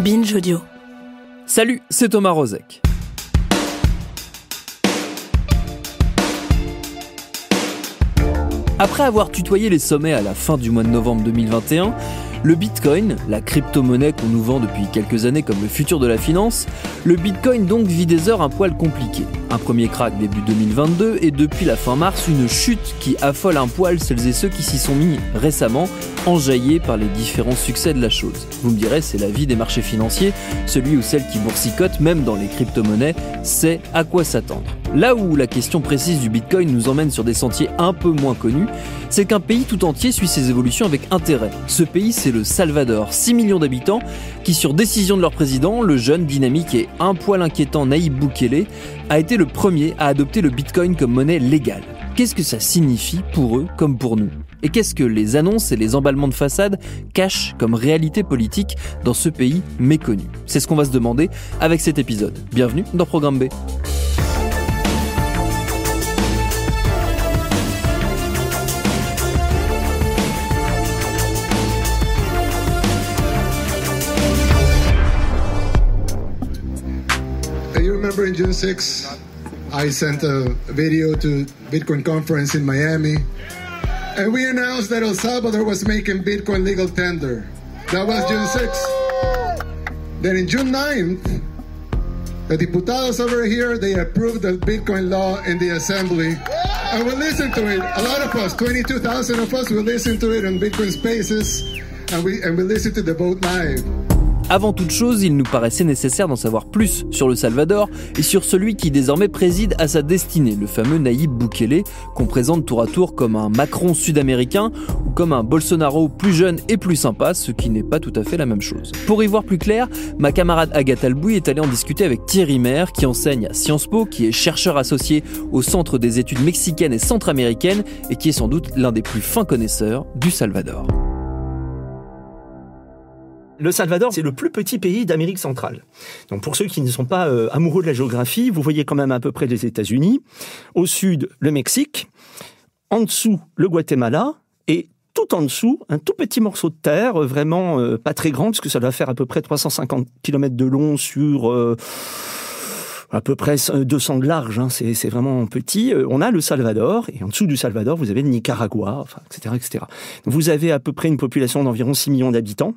Binge Audio. Salut, c'est Thomas Rozek. Après avoir tutoyé les sommets à la fin du mois de novembre 2021, le Bitcoin, la crypto-monnaie qu'on nous vend depuis quelques années comme le futur de la finance, le Bitcoin donc vit des heures un poil compliquées. Un premier crack début 2022 et depuis la fin mars, une chute qui affole un poil celles et ceux qui s'y sont mis récemment, enjaillés par les différents succès de la chose. Vous me direz, c'est la vie des marchés financiers, celui ou celle qui boursicote, même dans les crypto-monnaies, sait à quoi s'attendre. Là où la question précise du Bitcoin nous emmène sur des sentiers un peu moins connus, c'est qu'un pays tout entier suit ses évolutions avec intérêt. Ce pays, c'est le Salvador, 6 millions d'habitants, qui sur décision de leur président, le jeune, dynamique et un poil inquiétant Nayib Bukele, a été le premier à adopter le Bitcoin comme monnaie légale. Qu'est-ce que ça signifie pour eux comme pour nous ? Et qu'est-ce que les annonces et les emballements de façade cachent comme réalité politique dans ce pays méconnu ? C'est ce qu'on va se demander avec cet épisode. Bienvenue dans Programme B. Remember in June 6, I sent a video to Bitcoin conference in Miami, and we announced that El Salvador was making Bitcoin legal tender. That was June 6th. Then in June 9th, the diputados over here, they approved the Bitcoin law in the assembly, and we listened to it. A lot of us, 22,000 of us, we listened to it on Bitcoin Spaces, and we listened to the vote live. Avant toute chose, il nous paraissait nécessaire d'en savoir plus sur le Salvador et sur celui qui désormais préside à sa destinée, le fameux Nayib Bukele, qu'on présente tour à tour comme un Macron sud-américain ou comme un Bolsonaro plus jeune et plus sympa, ce qui n'est pas tout à fait la même chose. Pour y voir plus clair, ma camarade Agathe Albouy est allée en discuter avec Thierry Maire, qui enseigne à Sciences Po, qui est chercheur associé au Centre des études mexicaines et centra-américaines et qui est sans doute l'un des plus fins connaisseurs du Salvador. Le Salvador, c'est le plus petit pays d'Amérique centrale. Donc pour ceux qui ne sont pas amoureux de la géographie, vous voyez quand même à peu près les États-Unis. Au sud, le Mexique. En dessous, le Guatemala. Et tout en dessous, un tout petit morceau de terre, vraiment pas très grand, parce que ça doit faire à peu près 350 km de long sur à peu près 200 de large. Hein, c'est vraiment petit. On a le Salvador, et en dessous du Salvador, vous avez le Nicaragua, enfin, etc., etc. Vous avez à peu près une population d'environ 6 millions d'habitants.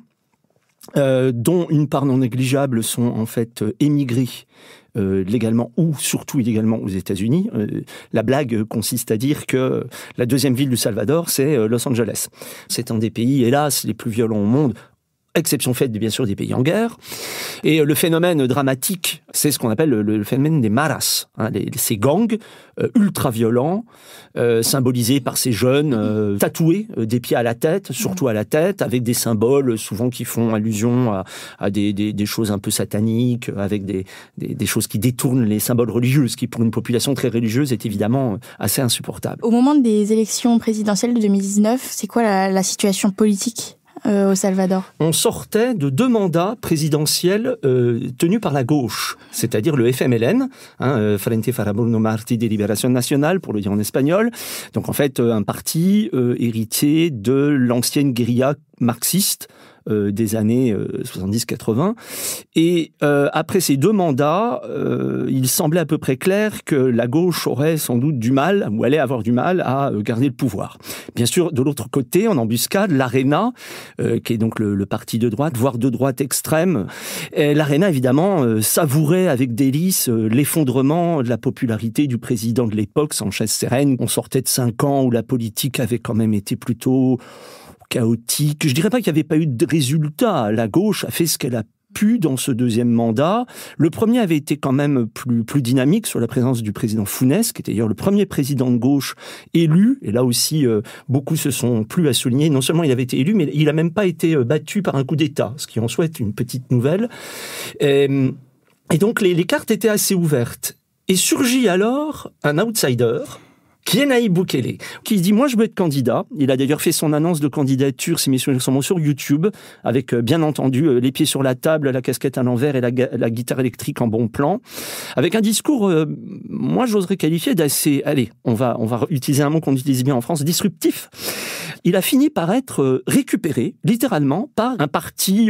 Dont une part non négligeable sont en fait émigrés légalement ou surtout illégalement aux États-Unis. La blague consiste à dire que la deuxième ville du Salvador, c'est Los Angeles. C'est un des pays, hélas, les plus violents au monde, exception faite bien sûr des pays en guerre. Et le phénomène dramatique, c'est ce qu'on appelle le phénomène des maras, hein, ces gangs ultra-violents, symbolisés par ces jeunes tatoués des pieds à la tête, surtout à la tête, avec des symboles souvent qui font allusion à des choses un peu sataniques, avec des choses qui détournent les symboles religieux, ce qui pour une population très religieuse est évidemment assez insupportable. Au moment des élections présidentielles de 2019, c'est quoi la situation politique au Salvador? On sortait de 2 mandats présidentiels tenus par la gauche, c'est-à-dire le FMLN, Frente Farabundo Martí de Liberación Nacional, pour le dire en espagnol. Donc en fait, un parti héritier de l'ancienne guérilla marxiste des années 70-80. Et après ces 2 mandats, il semblait à peu près clair que la gauche aurait sans doute du mal, ou allait avoir du mal à garder le pouvoir. Bien sûr, de l'autre côté, en embuscade, l'ARENA, qui est donc le parti de droite, voire de droite extrême. Et l'ARENA, évidemment, savourait avec délice l'effondrement de la popularité du président de l'époque, Sánchez Cerén. On sortait de 5 ans où la politique avait quand même été plutôt chaotique. Je dirais pas qu'il n'y avait pas eu de résultat. La gauche a fait ce qu'elle a pu dans ce 2e mandat. Le premier avait été quand même plus dynamique sur la présence du président Funes, qui était d'ailleurs le premier président de gauche élu. Et là aussi, beaucoup se sont plu à souligner. Non seulement il avait été élu, mais il n'a même pas été battu par un coup d'État, ce qui en soit est une petite nouvelle. Et donc les cartes étaient assez ouvertes. Et surgit alors un outsider, qui est Nayib Bukele, qui dit « Moi, je veux être candidat ». Il a d'ailleurs fait son annonce de candidature, si mes souvenirs sont bons, sur YouTube, avec, bien entendu, les pieds sur la table, la casquette à l'envers et la guitare électrique en bon plan, avec un discours, moi, j'oserais qualifier d'assez, allez, on va utiliser un mot qu'on utilise bien en France, disruptif. Il a fini par être récupéré, littéralement, par un parti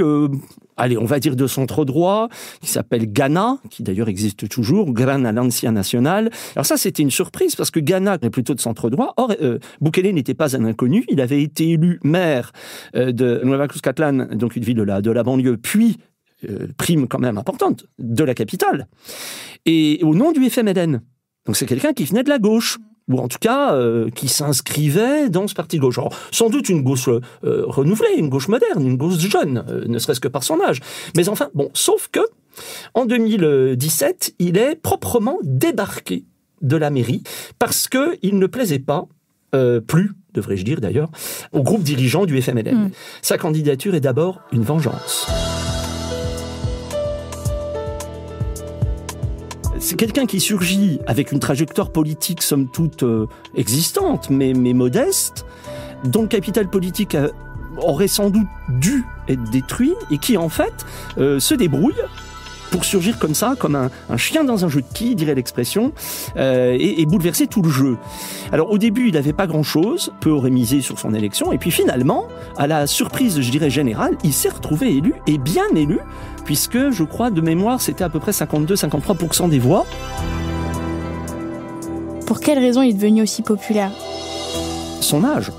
allez, on va dire de centre-droit, qui s'appelle Ghana, qui d'ailleurs existe toujours, Gran Alianza Nacional. Alors ça, c'était une surprise, parce que Ghana est plutôt de centre-droit. Or, Bukele n'était pas un inconnu. Il avait été élu maire de Nueva Cuscatlán, donc une ville de la banlieue, puis prime quand même importante, de la capitale, et au nom du FMLN. Donc c'est quelqu'un qui venait de la gauche, ou en tout cas qui s'inscrivait dans ce parti de gauche. Alors, sans doute une gauche renouvelée, une gauche moderne, une gauche jeune, ne serait-ce que par son âge. Mais enfin, bon, sauf que en 2017, il est proprement débarqué de la mairie parce qu'il ne plaisait pas, plus, devrais-je dire d'ailleurs, au groupe dirigeant du FMLN. Sa candidature est d'abord une vengeance. C'est quelqu'un qui surgit avec une trajectoire politique somme toute existante, mais modeste, dont le capital politique aurait sans doute dû être détruit, et qui en fait se débrouille pour surgir comme ça, comme un chien dans un jeu de quilles, dirait l'expression, et bouleverser tout le jeu. Alors au début, il n'avait pas grand-chose, peu aurait misé sur son élection, et puis finalement, à la surprise, je dirais, générale, il s'est retrouvé élu, et bien élu, puisque, je crois, de mémoire, c'était à peu près 52-53% des voix. Pour quelle raison il est devenu aussi populaire ? Son âge.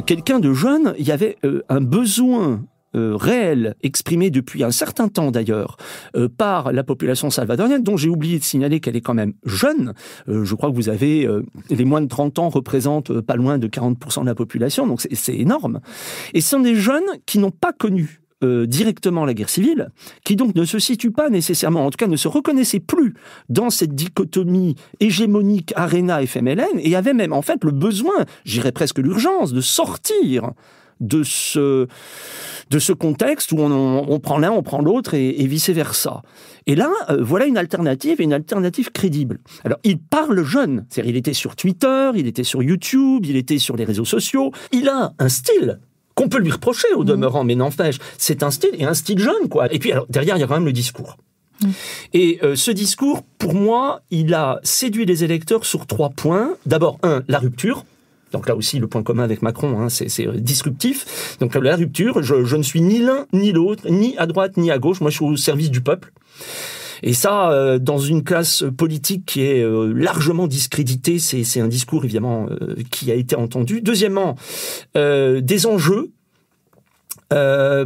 Quelqu'un de jeune, il y avait un besoin réel, exprimé depuis un certain temps d'ailleurs, par la population salvadorienne, dont j'ai oublié de signaler qu'elle est quand même jeune. Je crois que vous avez, les moins de 30 ans représentent pas loin de 40% de la population, donc c'est énorme. Et ce sont des jeunes qui n'ont pas connu directement la guerre civile, qui donc ne se situe pas nécessairement, en tout cas ne se reconnaissait plus dans cette dichotomie hégémonique Arena-FMLN, et avait même en fait le besoin, j'irais presque l'urgence, de sortir de ce contexte où on prend l'un, on prend l'autre, et vice-versa. Et là, voilà une alternative, et une alternative crédible. Alors, il parle jeune, c'est-à-dire il était sur Twitter, il était sur YouTube, il était sur les réseaux sociaux, il a un style qu'on peut lui reprocher au demeurant, mais n'empêche, c'est un style, et un style jeune, quoi. Et puis, alors, derrière, il y a quand même le discours. Et ce discours, pour moi, il a séduit les électeurs sur 3 points. D'abord, la rupture. Donc là aussi, le point commun avec Macron, c'est disruptif. Donc la rupture, je ne suis ni l'un ni l'autre, ni à droite ni à gauche. Moi, je suis au service du peuple. Et ça, dans une classe politique qui est largement discréditée, c'est un discours évidemment qui a été entendu. Deuxièmement, des enjeux.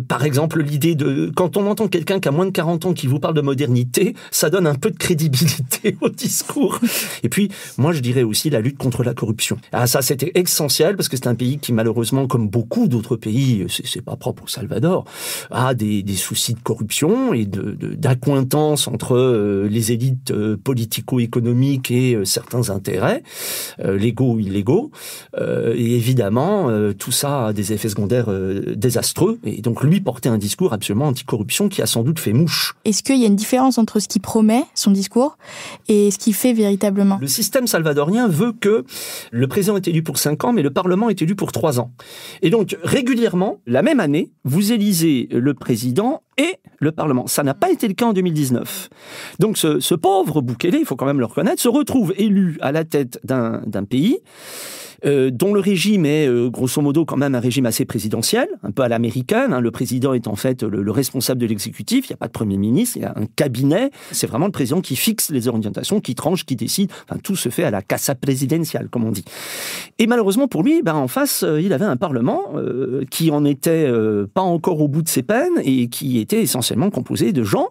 Par exemple, l'idée de... Quand on entend quelqu'un qui a moins de 40 ans qui vous parle de modernité, ça donne un peu de crédibilité au discours. Et puis, moi, je dirais aussi la lutte contre la corruption. Ah, ça, c'était essentiel, parce que c'est un pays qui, malheureusement, comme beaucoup d'autres pays, c'est pas propre au Salvador, a des soucis de corruption et d'accointance entre les élites politico-économiques et certains intérêts, légaux ou illégaux. Et évidemment, tout ça a des effets secondaires désastreux. Et donc, lui portait un discours absolument anticorruption qui a sans doute fait mouche. Est-ce qu'il y a une différence entre ce qu'il promet, son discours, et ce qu'il fait véritablement ? Le système salvadorien veut que le président est élu pour 5 ans, mais le Parlement est élu pour 3 ans. Et donc, régulièrement, la même année, vous élisez le président et le Parlement. Ça n'a pas été le cas en 2019. Donc, ce pauvre Bukele, il faut quand même le reconnaître, se retrouve élu à la tête d'un pays dont le régime est, grosso modo, quand même un régime assez présidentiel, un peu à l'américaine. Le président est en fait le responsable de l'exécutif. Il n'y a pas de premier ministre, il y a un cabinet. C'est vraiment le président qui fixe les orientations, qui tranche, qui décide. Enfin, tout se fait à la casa presidencial, comme on dit. Et malheureusement pour lui, en face, il avait un parlement qui en était pas encore au bout de ses peines et qui était essentiellement composé de gens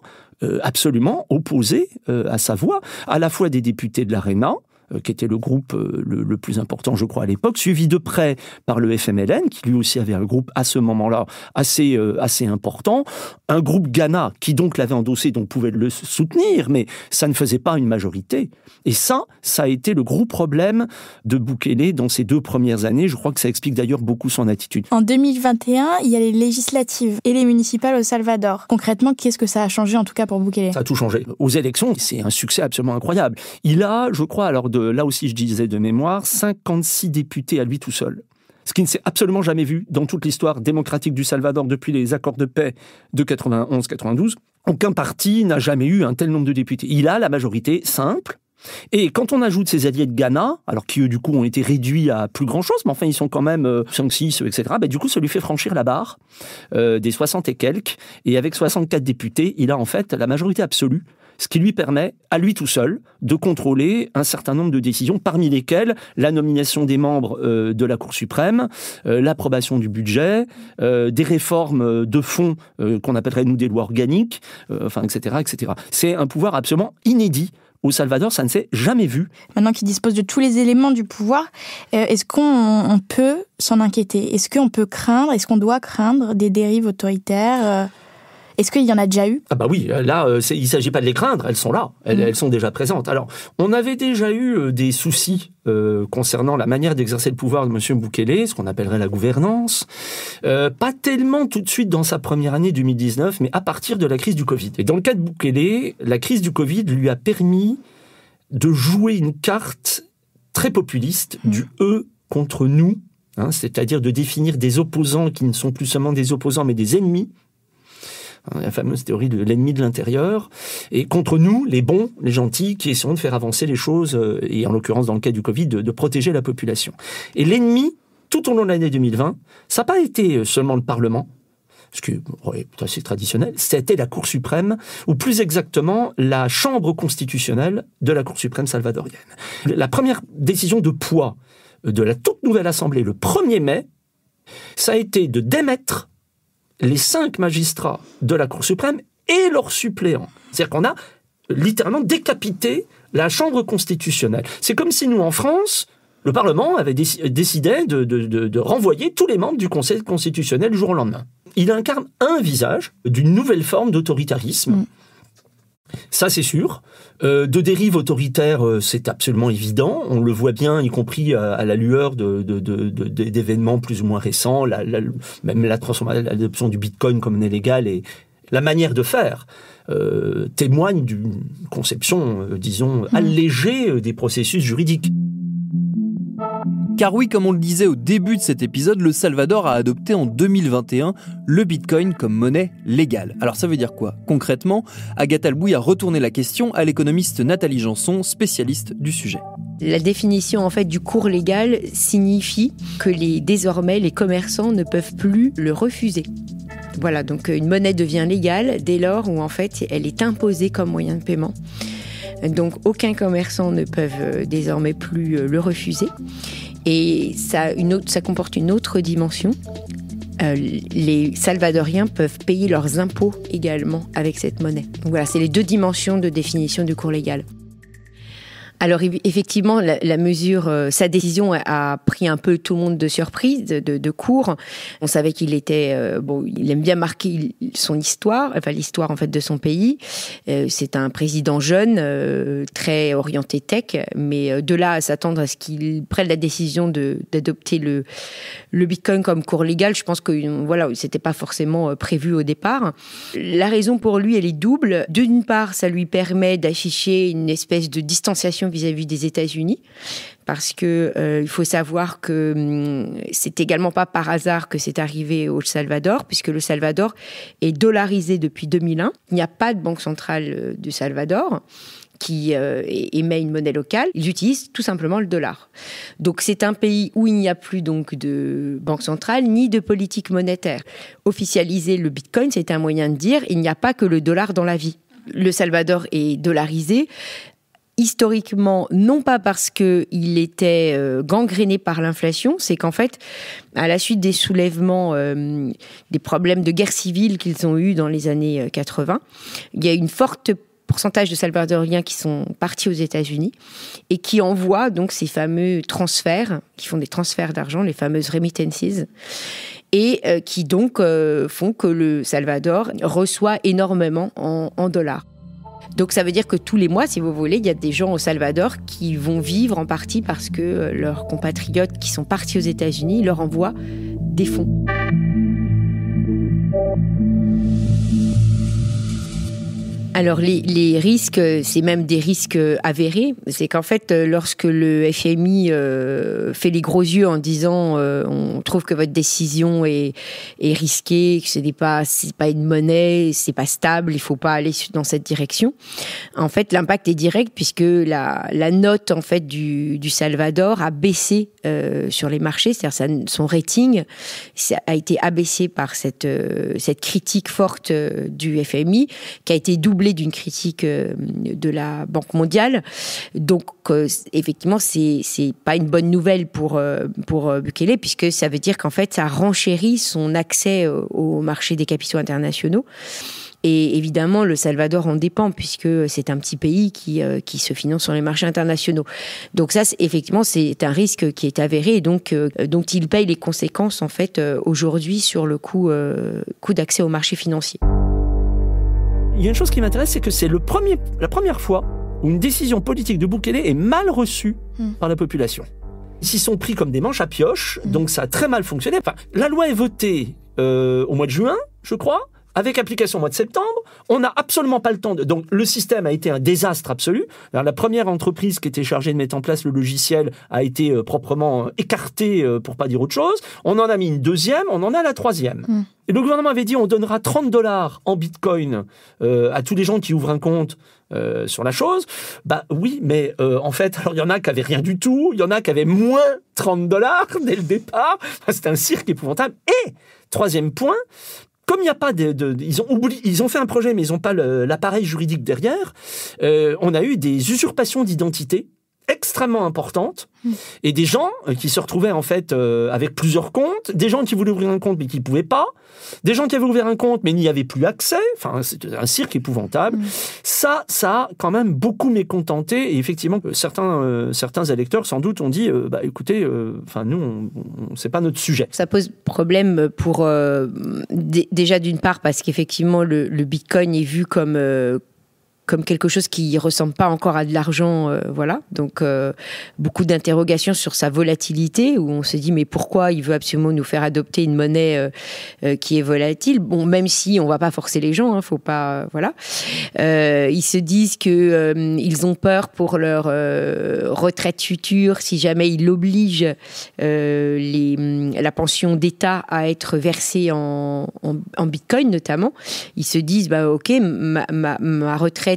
absolument opposés à sa voix, à la fois des députés de l'Arena, qui était le groupe le plus important, je crois, à l'époque, suivi de près par le FMLN, qui lui aussi avait un groupe à ce moment-là assez important, un groupe Ghana qui donc l'avait endossé, donc pouvait le soutenir, mais ça ne faisait pas une majorité. Et ça a été le gros problème de Bukele dans ces 2 premières années. Je crois que ça explique d'ailleurs beaucoup son attitude. En 2021, il y a les législatives et les municipales au Salvador. Concrètement, qu'est-ce que ça a changé, en tout cas pour Bukele ? Ça a tout changé. Aux élections, c'est un succès absolument incroyable. Il a, je crois, alors là aussi je disais de mémoire, 56 députés à lui tout seul. Ce qui ne s'est absolument jamais vu dans toute l'histoire démocratique du Salvador depuis les accords de paix de 91-92. Aucun parti n'a jamais eu un tel nombre de députés. Il a la majorité simple, Et quand on ajoute ces alliés de Ghana, alors qui eux du coup ont été réduits à plus grand chose, mais enfin ils sont quand même 5, 6, etc., du coup ça lui fait franchir la barre des 60 et quelques, et avec 64 députés, il a en fait la majorité absolue, ce qui lui permet, à lui tout seul, de contrôler un certain nombre de décisions, parmi lesquelles la nomination des membres de la Cour suprême, l'approbation du budget, des réformes de fond qu'on appellerait nous des lois organiques, etc., etc. C'est un pouvoir absolument inédit. Au Salvador, ça ne s'est jamais vu. Maintenant qu'il dispose de tous les éléments du pouvoir, est-ce qu'on peut s'en inquiéter ? Est-ce qu'on peut craindre, est-ce qu'on doit craindre des dérives autoritaires ? Est-ce qu'il y en a déjà eu ? Ah bah oui, là, il ne s'agit pas de les craindre, elles sont là, elles sont déjà présentes. Alors, on avait déjà eu des soucis concernant la manière d'exercer le pouvoir de M. Bukele, ce qu'on appellerait la gouvernance, pas tellement tout de suite dans sa première année 2019, mais à partir de la crise du Covid. Et dans le cas de Bukele, la crise du Covid lui a permis de jouer une carte très populiste du « eux contre nous », c'est-à-dire de définir des opposants qui ne sont plus seulement des opposants, mais des ennemis. La fameuse théorie de l'ennemi de l'intérieur, et contre nous, les bons, les gentils, qui essayons de faire avancer les choses, et en l'occurrence dans le cas du Covid, de protéger la population. Et l'ennemi, tout au long de l'année 2020, ça n'a pas été seulement le Parlement, ce qui est assez traditionnel, c'était la Cour suprême, ou plus exactement, la chambre constitutionnelle de la Cour suprême salvadorienne. La première décision de poids de la toute nouvelle Assemblée, le 1er mai, ça a été de démettre les 5 magistrats de la Cour suprême et leurs suppléants. C'est-à-dire qu'on a littéralement décapité la Chambre constitutionnelle. C'est comme si nous, en France, le Parlement avait décidé de renvoyer tous les membres du Conseil constitutionnel du jour au lendemain. Il incarne un visage d'une nouvelle forme d'autoritarisme. Ça, c'est sûr. De dérive autoritaire, c'est absolument évident. On le voit bien, y compris à la lueur d'événements plus ou moins récents, même la transformation, l'adoption du Bitcoin comme monnaie légale et la manière de faire témoigne d'une conception, disons, allégée des processus juridiques. Car oui, comme on le disait au début de cet épisode, le Salvador a adopté en 2021 le Bitcoin comme monnaie légale. Alors ça veut dire quoi ? Concrètement, Agathe Albouy a retourné la question à l'économiste Nathalie Janson, spécialiste du sujet. La définition en fait du cours légal signifie que désormais les commerçants ne peuvent plus le refuser. Voilà, donc une monnaie devient légale dès lors où en fait elle est imposée comme moyen de paiement. Donc aucun commerçant ne peut désormais plus le refuser. Et ça comporte une autre dimension. Les Salvadoriens peuvent payer leurs impôts également avec cette monnaie. Donc voilà, c'est les 2 dimensions de définition du cours légal. Alors effectivement, la mesure, sa décision a pris un peu tout le monde de surprise, de court. On savait qu'il était, il aime bien marquer son histoire, enfin l'histoire en fait de son pays. C'est un président jeune, très orienté tech, mais de là à s'attendre à ce qu'il prenne la décision d'adopter le Bitcoin comme cours légal, je pense que voilà, c'était pas forcément prévu au départ. La raison pour lui, elle est double. D'une part, ça lui permet d'afficher une espèce de distanciation vis-à-vis des États-Unis, parce que il faut savoir que c'est également pas par hasard que c'est arrivé au Salvador, puisque le Salvador est dollarisé depuis 2001. Il n'y a pas de banque centrale du Salvador qui émet une monnaie locale. Ils utilisent tout simplement le dollar. Donc c'est un pays où il n'y a plus donc de banque centrale ni de politique monétaire. Officialiser le Bitcoin, c'est un moyen de dire il n'y a pas que le dollar dans la vie. Le Salvador est dollarisé historiquement, non pas parce qu'il était gangréné par l'inflation, c'est qu'en fait, à la suite des soulèvements, des problèmes de guerre civile qu'ils ont eus dans les années 80, il y a une forte pourcentage de Salvadoriens qui sont partis aux États-Unis et qui envoient donc ces fameux transferts, qui font des transferts d'argent, les fameuses remittances, et qui donc font que le Salvador reçoit énormément en dollars. Donc ça veut dire que tous les mois, si vous voulez, il y a des gens au Salvador qui vont vivre en partie parce que leurs compatriotes qui sont partis aux États-Unis leur envoient des fonds. Alors les risques, c'est même des risques avérés. C'est qu'en fait, lorsque le FMI fait les gros yeux en disant on trouve que votre décision est risquée, que c'est pas une monnaie, c'est pas stable, il faut pas aller dans cette direction. En fait, l'impact est direct puisque la note en fait du Salvador a baissé sur les marchés, c'est-à-dire son rating a été abaissé par cette critique forte du FMI qui a été doublée d'une critique de la Banque mondiale. Donc, effectivement, c'est pas une bonne nouvelle pour Bukele, puisque ça veut dire qu'en fait, ça renchérit son accès au marché des capitaux internationaux. Et évidemment, le Salvador en dépend, puisque c'est un petit pays qui se finance sur les marchés internationaux. Donc ça, effectivement, c'est un risque qui est avéré, et donc dont il paye les conséquences, en fait, aujourd'hui, sur le coût d'accès aux marchés financiers. Il y a une chose qui m'intéresse, c'est que c'est la première fois où une décision politique de Bukele est mal reçue par la population. Ils s'y sont pris comme des manches à pioche, donc ça a très mal fonctionné. Enfin, la loi est votée au mois de juin, je crois, avec application au mois de septembre. On n'a absolument pas le temps donc le système a été un désastre absolu. Alors, la première entreprise qui était chargée de mettre en place le logiciel a été proprement écartée, pour pas dire autre chose. On en a mis une deuxième, on en a la troisième. Et le gouvernement avait dit on donnera $30 en bitcoin à tous les gens qui ouvrent un compte sur la chose. Bah oui, mais en fait, alors il y en a qui avaient rien du tout, il y en a qui avaient moins $30 dès le départ. Enfin, c'est un cirque épouvantable. Et troisième point, comme il n'y a pas ils ont fait un projet, mais ils n'ont pas l'appareil juridique derrière, on a eu des usurpations d'identité extrêmement importantes, et des gens qui se retrouvaient en fait avec plusieurs comptes, des gens qui voulaient ouvrir un compte mais qui ne pouvaient pas, des gens qui avaient ouvert un compte mais n'y avaient plus accès, enfin c'était un cirque épouvantable. Ça a quand même beaucoup mécontenté, et effectivement certains électeurs sans doute ont dit écoutez, nous c'est pas notre sujet. Ça pose problème pour déjà d'une part parce qu'effectivement le Bitcoin est vu comme quelque chose qui ressemble pas encore à de l'argent, voilà. Donc beaucoup d'interrogations sur sa volatilité, où on se dit mais pourquoi il veut absolument nous faire adopter une monnaie qui est volatile. Bon, même si on va pas forcer les gens, faut pas, voilà. Ils se disent que ils ont peur pour leur retraite future si jamais ils obligent la pension d'État à être versée en Bitcoin notamment. Ils se disent ok, ma retraite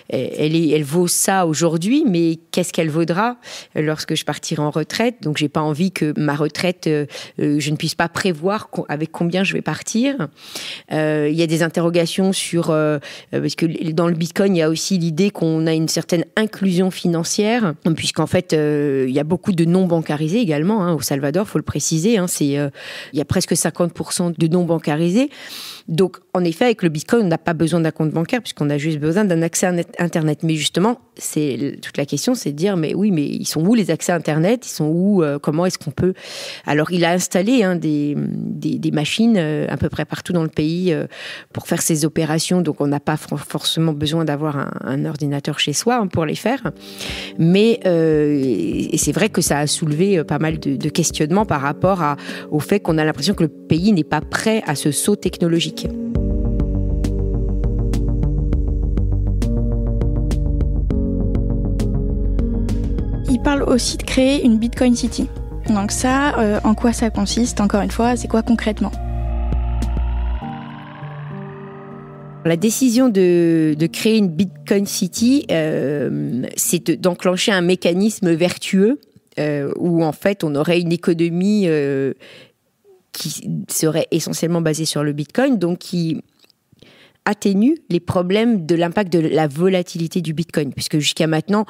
elle vaut ça aujourd'hui, mais qu'est-ce qu'elle vaudra lorsque je partirai en retraite? Donc j'ai pas envie que ma retraite, je ne puisse pas prévoir avec combien je vais partir. Il y a des interrogations sur parce que dans le Bitcoin il y a aussi l'idée qu'on a une certaine inclusion financière, puisqu'en fait il y a beaucoup de non bancarisés également, au Salvador, faut le préciser, il y a presque 50% de non bancarisés. Donc, en effet, avec le Bitcoin, on n'a pas besoin d'un compte bancaire puisqu'on a juste besoin d'un accès à Internet. Mais justement, toute la question, c'est de dire, mais ils sont où les accès à Internet? Ils sont où? Comment est-ce qu'on peut... Alors, il a installé des machines à peu près partout dans le pays pour faire ces opérations. Donc, on n'a pas forcément besoin d'avoir un ordinateur chez soi pour les faire. Mais c'est vrai que ça a soulevé pas mal de questionnements par rapport au fait qu'on a l'impression que le pays n'est pas prêt à ce saut technologique. Il parle aussi de créer une Bitcoin City. Donc ça, en quoi ça consiste? Encore une fois, c'est quoi concrètement? La décision de créer une Bitcoin City, c'est d'enclencher un mécanisme vertueux où en fait on aurait une économie qui serait essentiellement basée sur le Bitcoin, donc qui atténue les problèmes de l'impact de la volatilité du Bitcoin, puisque jusqu'à maintenant,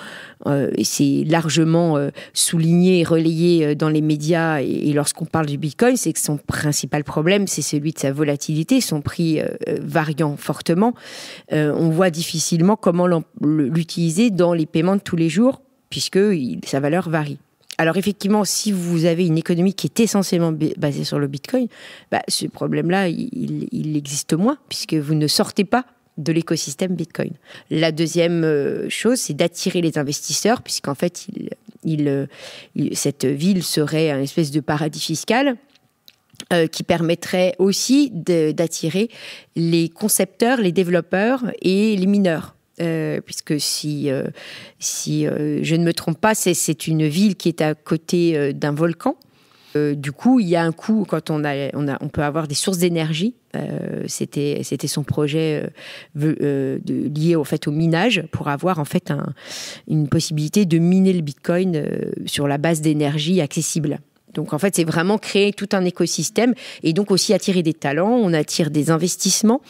et c'est largement souligné et relayé dans les médias, et lorsqu'on parle du Bitcoin, c'est que son principal problème, c'est celui de sa volatilité, son prix variant fortement. On voit difficilement comment l'utiliser dans les paiements de tous les jours, puisque sa valeur varie. Alors effectivement, si vous avez une économie qui est essentiellement basée sur le Bitcoin, ce problème-là, il existe moins, puisque vous ne sortez pas de l'écosystème Bitcoin. La deuxième chose, c'est d'attirer les investisseurs, puisqu'en fait, cette ville serait une espèce de paradis fiscal. qui permettrait aussi d'attirer les concepteurs, les développeurs et les mineurs. Puisque si je ne me trompe pas, c'est une ville qui est à côté d'un volcan. Du coup, il y a un coût quand on peut avoir des sources d'énergie. C'était son projet lié au fait au minage pour avoir en fait une possibilité de miner le Bitcoin sur la base d'énergie accessible. Donc en fait, c'est vraiment créer tout un écosystème et donc aussi attirer des talents. On attire des investissements.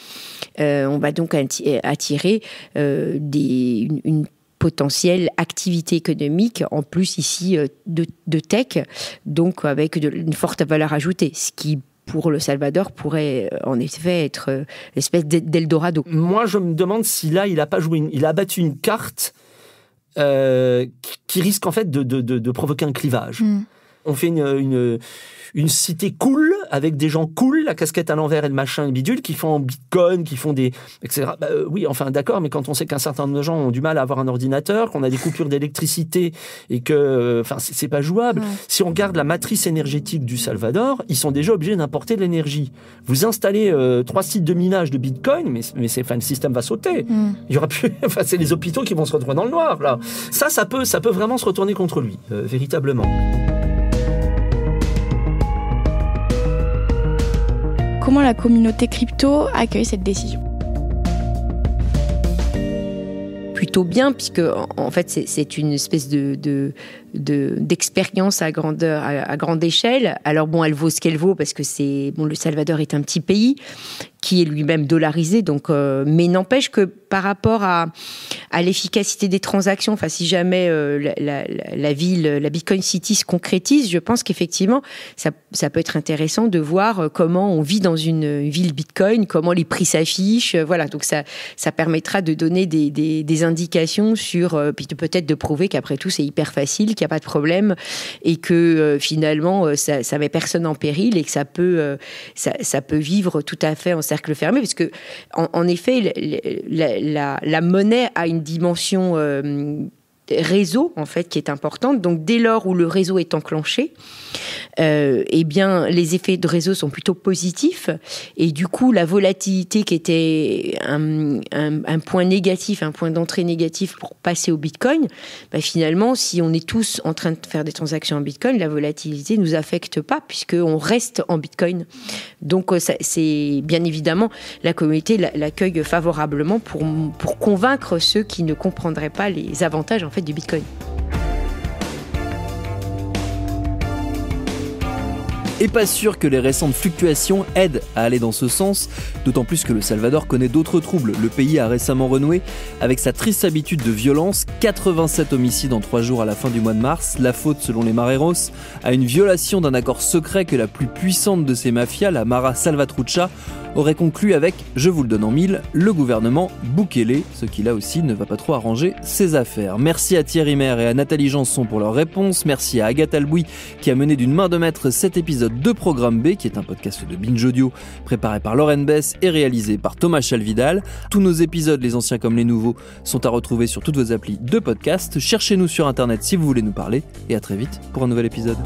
On va donc attirer une potentielle activité économique, en plus ici de tech, donc avec une forte valeur ajoutée, ce qui pour le Salvador pourrait en effet être l'espèce d'Eldorado. Moi, je me demande si là, il a battu une carte qui risque en fait de provoquer un clivage. On fait une cité cool, avec des gens cool, la casquette à l'envers et le machin et bidule, qui font en Bitcoin, qui font des... etc. Oui, enfin d'accord, mais quand on sait qu'un certain nombre de gens ont du mal à avoir un ordinateur, qu'on a des coupures d'électricité et que... Enfin, c'est pas jouable. Ouais. Si on regarde la matrice énergétique du Salvador, ils sont déjà obligés d'importer de l'énergie. Vous installez 3 sites de minage de Bitcoin, mais le système va sauter. Il y aura plus... Enfin, c'est les hôpitaux qui vont se retrouver dans le noir, là. Ça peut vraiment se retourner contre lui, véritablement. Comment la communauté crypto accueille cette décision ? Plutôt bien, puisque en fait c'est une espèce d'expérience à grande échelle. Alors bon, elle vaut ce qu'elle vaut parce que le Salvador est un petit pays qui est lui-même dollarisé, donc mais n'empêche que par rapport à l'efficacité des transactions, enfin si jamais la ville, la Bitcoin City se concrétise, je pense qu'effectivement ça peut être intéressant de voir comment on vit dans une ville Bitcoin, comment les prix s'affichent, voilà. Donc ça permettra de donner des indications sur, puis peut-être de prouver qu'après tout c'est hyper facile, qu'il n'y a pas de problème et que finalement ça met personne en péril et que ça peut vivre tout à fait en cercle fermé, parce que en effet la monnaie a une dimension réseau en fait qui est importante. Donc dès lors où le réseau est enclenché, eh bien les effets de réseau sont plutôt positifs et du coup la volatilité qui était un point négatif, un point d'entrée négatif pour passer au Bitcoin, finalement si on est tous en train de faire des transactions en Bitcoin, la volatilité nous affecte pas puisqu'on reste en Bitcoin. Donc c'est bien évidemment la communauté l'accueille favorablement pour convaincre ceux qui ne comprendraient pas les avantages en fait du Bitcoin. Et pas sûr que les récentes fluctuations aident à aller dans ce sens, d'autant plus que le Salvador connaît d'autres troubles. Le pays a récemment renoué avec sa triste habitude de violence, 87 homicides en 3 jours à la fin du mois de mars, la faute selon les Mareros à une violation d'un accord secret que la plus puissante de ces mafias, la Mara Salvatrucha, aurait conclu avec, je vous le donne en mille, le gouvernement Bukele, ce qui là aussi ne va pas trop arranger ses affaires. Merci à Thierry Maire et à Nathalie Janson pour leurs réponses, merci à Agathe Albouy qui a mené d'une main de maître cet épisode de Programme B, qui est un podcast de Binge Audio, préparé par Lauren Bess et réalisé par Thomas Chalvidal. Tous nos épisodes, les anciens comme les nouveaux, sont à retrouver sur toutes vos applis de podcast. Cherchez-nous sur internet si vous voulez nous parler, et à très vite pour un nouvel épisode.